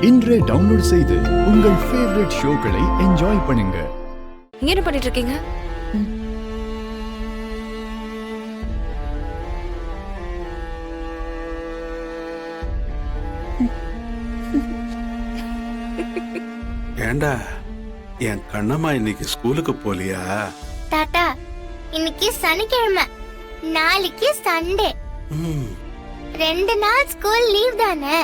இன்றே டவுன்லோட் செய்து உங்கள் ஃபேவரட் ஷோக்களை என்ஜாய் பண்ணுங்க. நீங்க என்ன பண்ணிட்டு இருக்கீங்க? ஏண்டா என் கண்ணம்மா இன்னைக்கு ஸ்கூலுக்கு போலியா? தாத்தா, இன்னைக்கு சனிக்கிழமை, நாளைக்கு சண்டே. 2 நாள் ஸ்கூல் லீவ் தானே.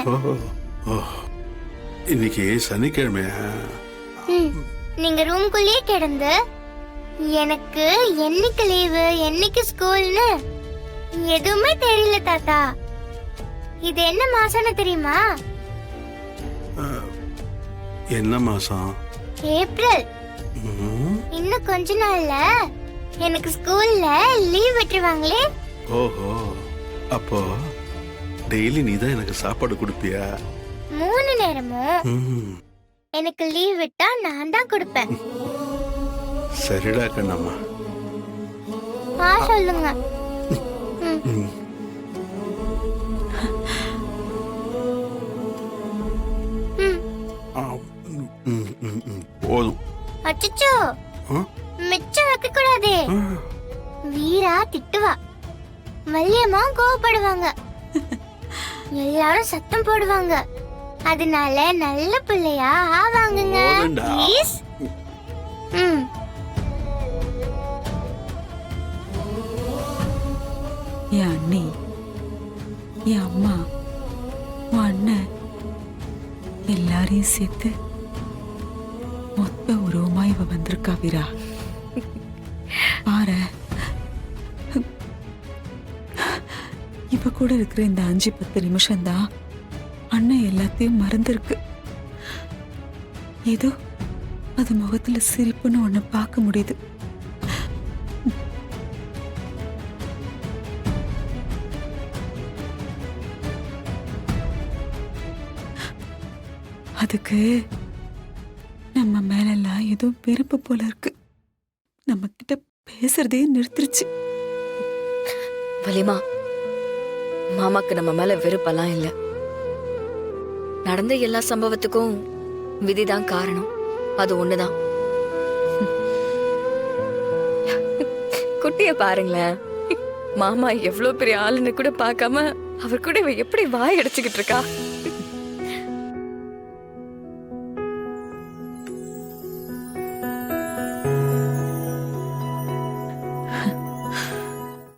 இன்னைக்கு சனிக்கிழமையா? நீங்க ரூம்குள்ளேயே கிடந்து எனக்கு என்னைக்கு லீவு என்னைக்கு ஸ்கூல்னு எதுவுமே தெரியல தாத்தா. இது என்ன மாசம்னு தெரியுமா? என்ன மாசம்? ஏப்ரல். இன்னும் கொஞ்ச நாள்ல எனக்கு ஸ்கூல்ல லீவ் விட்டுருவாங்களே. ஓஹோ, அப்போ டெய்லி நீ தான் எனக்கு சாப்பாடு கொடுப்பியா? 3 நேரமும் எனக்கு லீவ் விட்டா நான் தான் கொடுப்பேன். சரிடா கண்ணம்மா. சொல்லுங்க. போதும். அச்சச்சோ, மிச்சம் வைக்க கூடாது. வீரா திட்டுவா, வள்ளியம்மா கோவப்படுவாங்க, எல்லாரும் சத்தம் போடுவாங்க. அதனால நல்ல பிள்ளையா ஆவாங்கங்க ப்ளீஸ். என் அண்ணி, என் அம்மா, உன் அண்ணன் எல்லாரையும் சேர்த்து மொத்த உருவமா இவ வந்திருக்கா வீரா. பாரு, இவ கூட இருக்கிற இந்த 5-10 நிமிஷம்தான் அண்ணன் எல்லாத்தையும் மறந்துருக்கு. ஏதோ அது முகத்துல சிரிப்புன்னு ஒண்ணு பார்க்க முடியுது. அதுக்கு நம்ம மேலெல்லாம் ஏதோ வெறுப்பு போல இருக்கு. நம்ம கிட்ட பேசுறதே நிறுத்திருச்சு. வலிமா, மாமாக்கு நம்ம மேல வெறுப்பெல்லாம் இல்ல. நடந்த எல்லா சம்பவத்துக்கும் விதிதான் காரணம். அது ஒண்ணுதான். குட்டிய பாருங்களேன், மாமா எவ்வளவு பெரிய ஆளுன்னு கூட பார்க்காம அவர் கூட இவ எப்படி வாய் அடிச்சுக்கிட்டு இருக்கா.